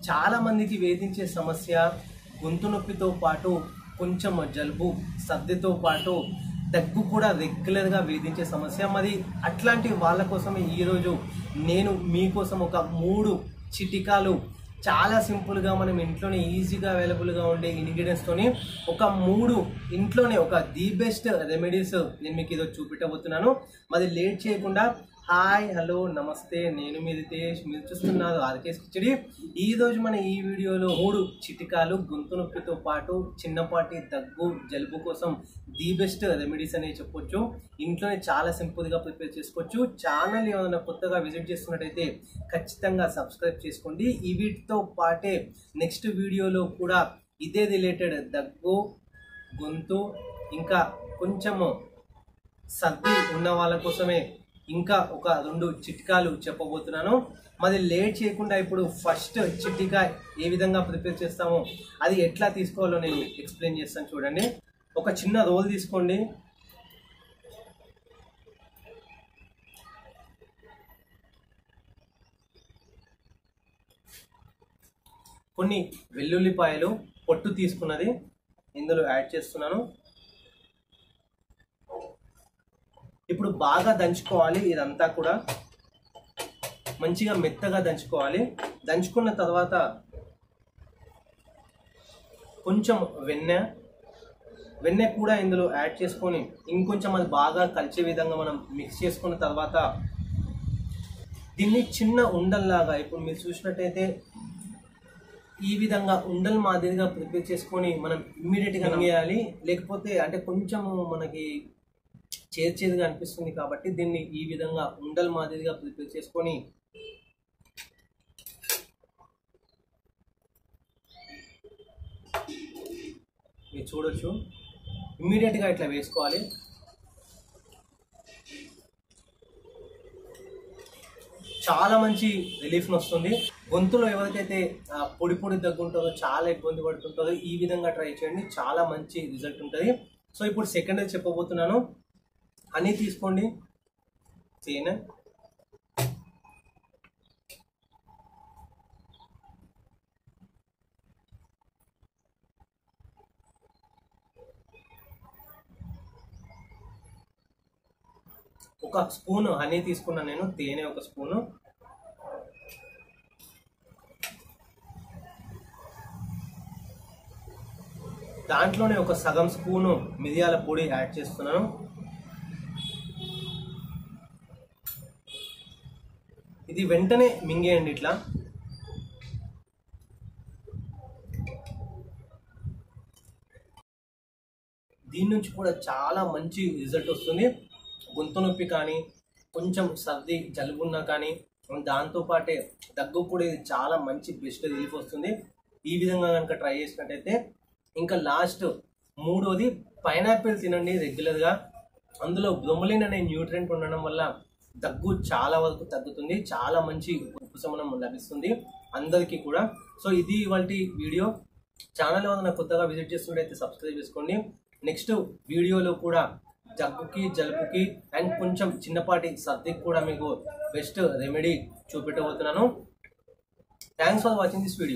చాలా మందికి వేధించే సమస్య గొంతు నొప్పితో పాటు కొంచెం జలుబు, సర్దితో పాటు దగ్గు కూడా రెగ్యులర్గా వేధించే సమస్య. మరి అట్లాంటి వాళ్ళ కోసమే ఈరోజు నేను మీకోసం ఒక 3 చిట్కాలు చాలా సింపుల్గా మనం ఇంట్లోనే ఈజీగా అవైలబుల్గా ఉండే ఇంగ్రీడియంట్స్తోని ఒక 3 ఇంట్లోనే ఒక ది బెస్ట్ రెమెడీస్ నేను మీకు ఈరోజు చూపెట్టబోతున్నాను. మరి లేట్ చేయకుండా హాయ్, హలో, నమస్తే, నేను మీ రితేష్, మీరు చూస్తున్నారు ఆర్కేస్ కిచడి. ఈరోజు మన ఈ వీడియోలో 3 చిట్కాలు గొంతు నొప్పితో పాటు చిన్నపాటి దగ్గు, జలుబు కోసం ది బెస్ట్ రెమెడీస్ అనేవి చెప్పొచ్చు. ఇంట్లోనే చాలా సింపుల్గా ప్రిపేర్ చేసుకోవచ్చు. ఛానల్ ఏమైనా కొత్తగా విజిట్ చేస్తున్నట్టయితే ఖచ్చితంగా సబ్స్క్రైబ్ చేసుకోండి. ఈ వీటితో పాటే నెక్స్ట్ వీడియోలో కూడా ఇదే రిలేటెడ్ దగ్గు, గొంతు ఇంకా కొంచెము సర్ది ఉన్న వాళ్ళ కోసమే ఇంకా ఒక 2 చిట్కాలు చెప్పబోతున్నాను. మరి లేట్ చేయకుండా ఇప్పుడు ఫస్ట్ చిట్కా ఏ విధంగా ప్రిపేర్ చేస్తామో అది ఎట్లా తీసుకోవాలో నేను ఎక్స్ప్లెయిన్ చేస్తాను. చూడండి, ఒక చిన్న రోల్ తీసుకోండి. కొన్ని వెల్లుల్లిపాయలు పొట్టు తీసుకున్నది ఇందులో యాడ్ చేస్తున్నాను. ఇప్పుడు బాగా దంచుకోవాలి. ఇదంతా కూడా మంచిగా మెత్తగా దంచుకోవాలి. దంచుకున్న తర్వాత కొంచెం వెన్నె కూడా ఇందులో యాడ్ చేసుకొని ఇంకొంచెం అది బాగా కలిసే విధంగా మనం మిక్స్ చేసుకున్న తర్వాత దీన్ని చిన్న ఉండల్లాగా ఇప్పుడు మీరు చూసినట్టయితే ఈ విధంగా ఉండల మాదిరిగా ప్రిపేర్ చేసుకొని మనం ఇమ్మీడియట్గా వేయాలి. లేకపోతే అంటే కొంచెము మనకి చేదుగా అనిపిస్తుంది కాబట్టి దీన్ని ఈ విధంగా ఉండల మాదిరిగా ప్రిపేర్ చేసుకొని మీరు చూడొచ్చు, ఇమ్మీడియట్గా ఇట్లా వేసుకోవాలి. చాలా మంచి రిలీఫ్ వస్తుంది. గొంతులో ఎవరికైతే పొడి దగ్గు ఉంటుందో, చాలా ఇబ్బంది పడుతుంటుందో ఈ విధంగా ట్రై చేయండి, చాలా మంచి రిజల్ట్ ఉంటుంది. సో ఇప్పుడు సెకండ్ చెప్పబోతున్నాను. హనీ తీసుకోండి, తేనె, ఒక స్పూను హనీ తీసుకున్నాను నేను, తేనె ఒక స్పూను, దాంట్లోనే ఒక సగం స్పూను మిరియాల పొడి యాడ్ చేస్తున్నాను. ఇది వెంటనే మింగేయండి. ఇట్లా దీని నుంచి కూడా చాలా మంచి రిజల్ట్ వస్తుంది. గొంతు నొప్పి కానీ, కొంచెం సర్ది, జలుబు ఉన్నా కానీ, దాంతోపాటే దగ్గు కూడా ఇది చాలా మంచి బెస్ట్ రిలీఫ్ వస్తుంది. ఈ విధంగా కనుక ట్రై చేసినట్టయితే. ఇంకా లాస్ట్ 3వది పైనాపిల్ తినండి రెగ్యులర్గా. అందులో బ్రోమోలిన్ అనే న్యూట్రియంట్ ఉండడం వల్ల దగ్గు చాలా వరకు తగ్గుతుంది. చాలా మంచి ఉపశమనం లభిస్తుంది అందరికీ కూడా. సో ఇది ఇవాల్టి వీడియో. ఛానల్ ఏమైనా కొత్తగా విజిట్ చేస్తుంటే సబ్స్క్రైబ్ చేసుకోండి. నెక్స్ట్ వీడియోలో కూడా దగ్గుకి, జలుబుకి అండ్ కొంచెం చిన్నపాటి సర్దికి కూడా మీకు బెస్ట్ రెమెడీ చూపెట్టబోతున్నాను. Thanks for watching this video.